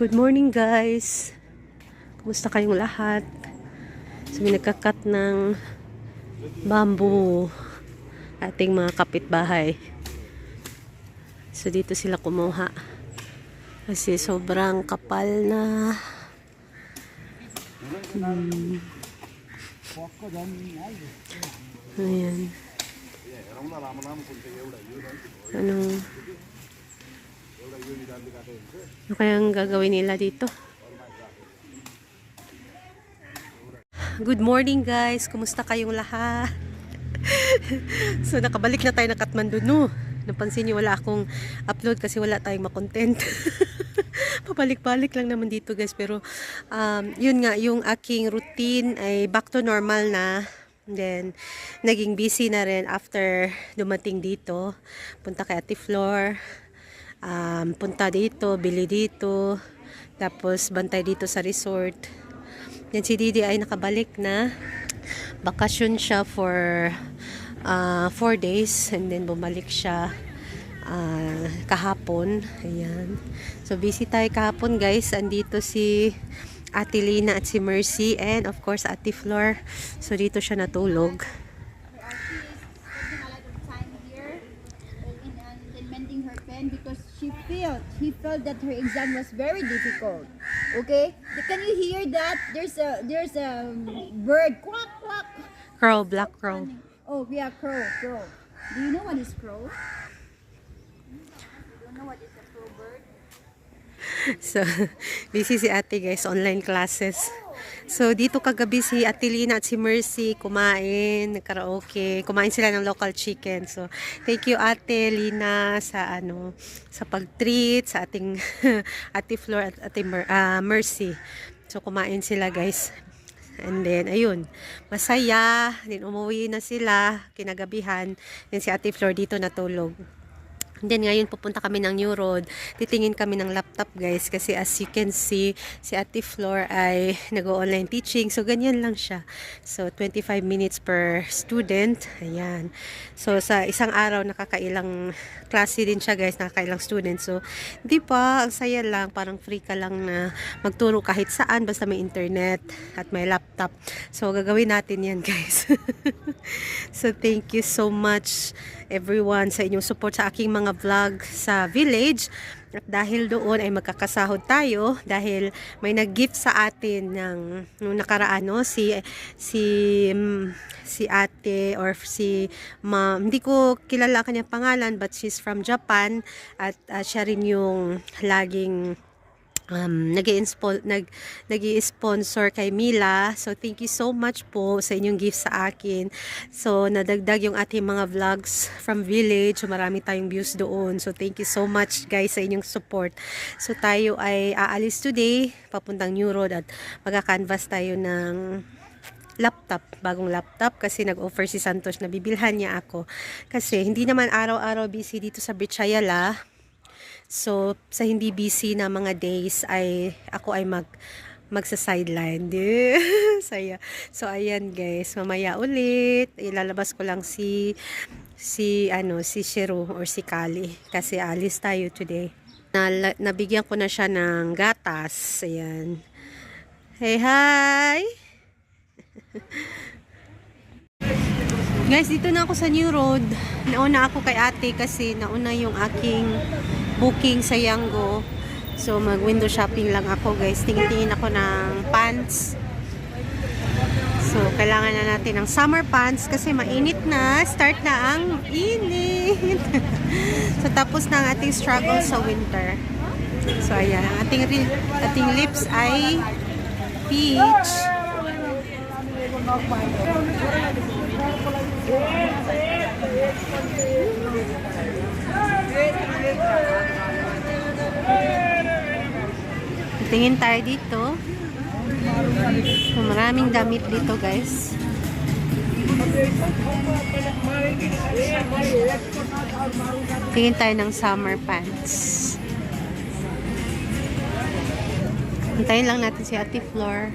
Good morning guys. Kumusta kayong lahat? So may nagkakat ng bamboo ating mga kapitbahay. So dito sila kumuha. Kasi sobrang kapal na. Ayan. Ano kayang gagawin nila dito? Good morning guys. Kumusta kayong lahat? So nakabalik na tayo ng Kathmandu, no? Napansin niyo wala akong upload kasi wala tayong makontent. Pabalik-balik lang naman dito guys. Pero yun nga, yung aking routine ay back to normal na. Then naging busy na rin after dumating dito. Punta kay Ate Flor. Punta dito, bili dito. Tapos bantay dito sa resort. Yan si Didi ay nakabalik na. Bakasyon siya for 4 days and then bumalik siya kahapon. Ayan. So busy tayo kahapon guys. Andito si Ate Lina at si Mercy and of course Ate Flor. So dito siya natulog. Because she felt that her exam was very difficult. Okay, can you hear that? There's a bird, quack quack. Crow, black crow. Oh yeah, crow. Do you know what is crow? You don't know what is a crow bird? So busy si ate guys, online classes. So dito kagabi si Ate Lina at si Mercy kumain, nagkaraoke, kumain sila ng local chicken. So thank you Ate Lina sa sa pag-treat sa ating Ate Flor at Ate Mercy. So kumain sila guys. And then ayun, masaya, then umuwi na sila kinagabihan. Then si Ate Flor dito natulog. Then ngayon pupunta kami ng New Road. Titingin kami ng laptop guys kasi as you can see si Ate Flor ay nag-online teaching. So ganyan lang siya. So 25 minutes per student. Ayan. So sa isang araw nakakailang klase din siya guys, nakakailang student. So di pa, ang saya lang, parang free ka lang na magturo kahit saan basta may internet at may laptop. So gagawin natin yan guys. So thank you so much everyone sa inyong support sa aking mga vlog sa village. At dahil doon ay magkakasahod tayo dahil may nag-gift sa atin nung nakaraan, no? Si ate or si ma'am, hindi ko kilala kanyang pangalan but she's from Japan at siya rin yung laging nag-i-sponsor kay Mila. So thank you so much po sa inyong gift sa akin. So nadagdag yung ating mga vlogs from village. So marami tayong views doon. So thank you so much guys sa inyong support. So tayo ay aalis today papuntang New Road at magka-canvas tayo ng laptop, bagong laptop kasi nag-offer si Santos na bibilhan niya ako. Kasi hindi naman araw-araw busy dito sa Bichayala. So, sa hindi busy na mga days ay ako ay magsa-sideline. Saya. So, ayan guys, mamaya ulit ilalabas ko lang si Shiru or si Kali kasi alis tayo today. Nabigyan ko na siya ng gatas. Ayan. Hey, hi! Guys, dito na ako sa New Road. Nauna ako kay ate kasi nauna yung aking booking sa Yango. So mag-window shopping lang ako guys. Tingin-tingin ako ng pants. So kailangan na natin ng summer pants kasi mainit na. Start na ang init. So tapos na ang ating struggle sa winter. So ayan, ang ating lips ay peach. Tingin tayo dito. So, maraming damit dito guys. Tingin tayo ng summer pants. Hintayin lang natin si Ate Flor.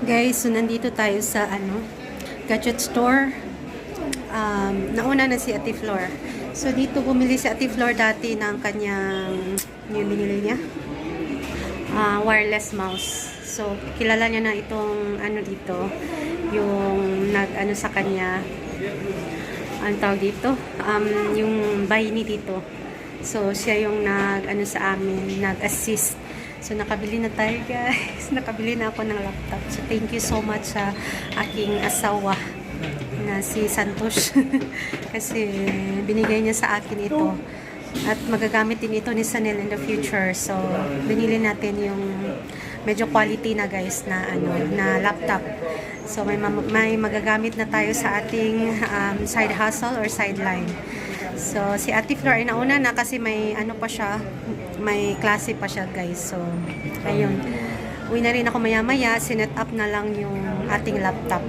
Guys, so nandito tayo sa gadget store. Nauna na si Ate Flor. So dito bumili si Ate Flor dati ng kanyang yung binili niya. Wireless mouse. So kilala niya na itong dito, yung sa kanya. Ang tawag dito, yung bayani dito. So siya yung sa amin, nag-assist. So, nakabili na tayo, guys. Nakabili na ako ng laptop. So, thank you so much sa aking asawa na si Santosh. Kasi, binigay niya sa akin ito. At magagamit din ito ni Sanel in the future. So, binili natin yung medyo quality na, guys, na laptop. So, may magagamit na tayo sa ating side hustle or sideline. So, si Ate Flor ay nauna na kasi may pa siya, may klase pa siya, guys. So, ayun. Uwi na rin ako maya-maya, sinet up na lang yung ating laptop.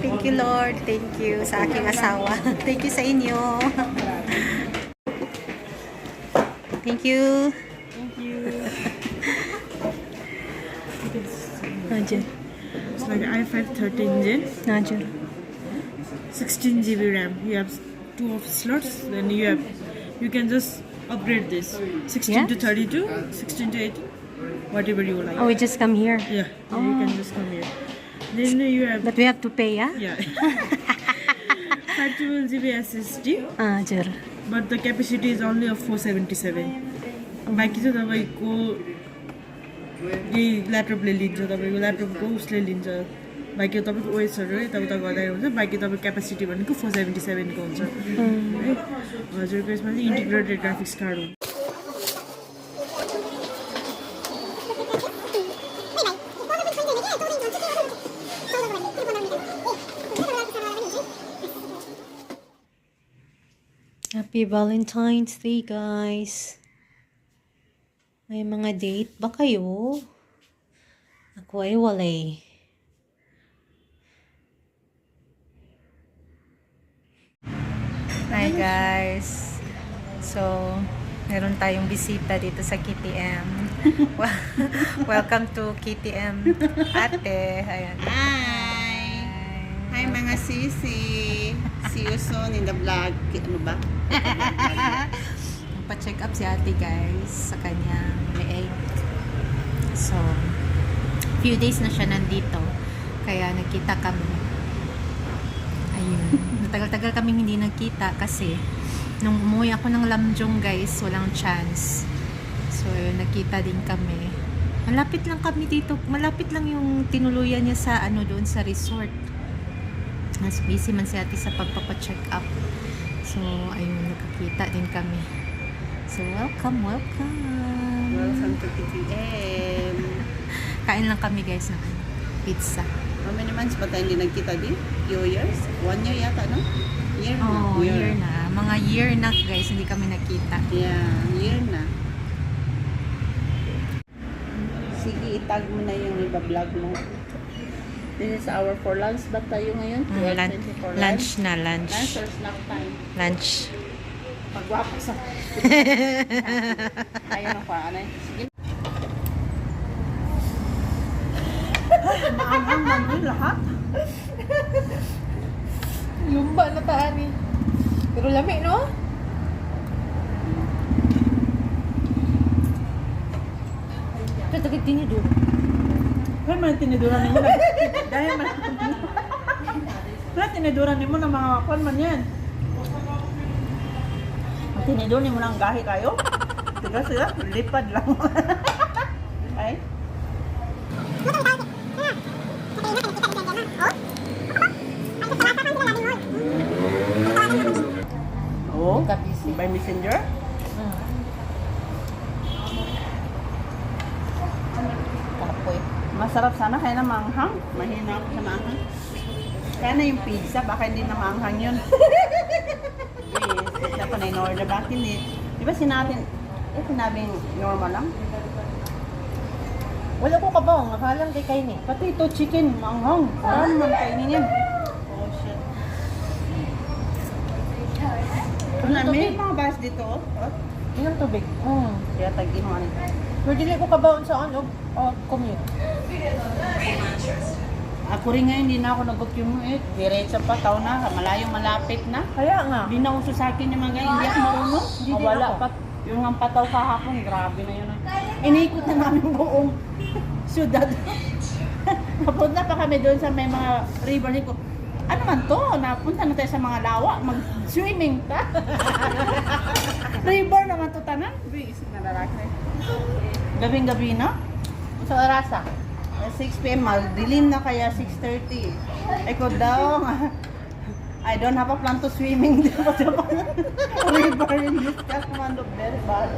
Thank you, Lord. Thank you sa aking asawa. Thank you sa inyo. Thank you. Thank you. Najir. It's like i5 13 Gen, Najir. 16 GB RAM. You have 2 of slots, then you can just upgrade this 16 Yeah? to 32, 16 to 80, whatever you like. Oh, we just come here. Yeah, you can just come here. Then you have But we have to pay, yeah? yeah 32 GB SSD, Najir. but the capacity is only of 477. बाकी चाहिँ तपाईको यही ल्यापटपले लिन्छ, तपाईको ल्यापटपको उसले लिन्छ, बाँकी तपाईँको ओएसहरू है तब गर्दा हुन्छ, बाँकी तपाईँको क्यापेसिटी भनेको 477 को हुन्छ है। हजुरको यसमा चाहिँ इन्टिग्रेटेड ग्राफिक्स कार्ड हुन्छ। Happy Valentine's Day, guys. May mga date ba kayo? Ako ay walay. Hi guys. So, meron tayong bisita dito sa KTM. Welcome to KTM Ate. Ayan. Hi! Hi mga sisi! See you soon in the vlog. Ano ba? Pa-check up si Ate guys sa kanyang leeg. So, few days na siya nandito. Kaya nagkita kami. Ayun. Matagal-tagal kaming hindi nagkita kasi nung umuwi ako ng Lamjung guys, walang chance. So, ayun, nagkita din kami. Malapit lang kami dito. Malapit lang yung tinuluyan niya sa doon sa resort. Mas busy man si Ate sa pagpapacheck up. So, ayun, nakakita din kami. So, welcome. Welcome to KTM. Kain lang kami guys ng pizza. How many months ba tayo hindi nagkita din? Few years? 1 year yata, no? Year na. Oh, year na. Mga year na guys, hindi kami nakita. Yeah, year na. Sige, itag mo na yung iba-vlog mo. This is our for lunch ba tayo ngayon? 12:20 for Lunch na, lunch. Lunch or snack time? Lunch. Pagwapo sa... Ayaw na pa, anay. Sige. Maanghang man yun lahat. Lumba na taan eh. Pero lami, no? Ito, takit din doon. Kaya man tiniduran nimo na dahil man. Kaya tiniduran nimo na mga kwan man yan. Ang tiniduran nimo ng gahi kayo. Tiga sila, lipad lang. Ay. Oh, by messenger? Kapoy. Masarap sana kaya na maanghang. Mahina ako sa maanghang. Kaya na yung pizza, baka hindi na maanghang yun. Yes, siya pa na in-order. Bakit hindi? Di ba sinabing normal lang? Wala ko kabong. Nakalang kay kain eh. Pati ito chicken, maanghang. Parang naman kainin yan. Oh shit. Wala, may mga bus dito. Oh. Ilang tubig? Kaya tag-imo ano. Pero dili ko kabaon sa ano, commute. Ako rin ngayon, hindi na ako nag-commute. Diretso pa, taon na. Malayo, malapit na. Kaya nga. Hindi na uso sa akin yung mga ganyan. Hindi ako marunong. Hindi din Wala ako. pa. Yung ang pataw kahapon, grabe na yun. Inikot na namin buong syudad. Napunta pa kami doon sa may mga river. Ko, ano man to? Napunta na tayo sa mga lawa. Mag-swimming ta. River naman to tanan. Isip na lalaki. Gabing-gabi na. Sa orasa. 6 p.m. Magdilim na kaya 6:30. Eko daw. I don't have a plan to swimming. River in this Kathmandu. Very bad.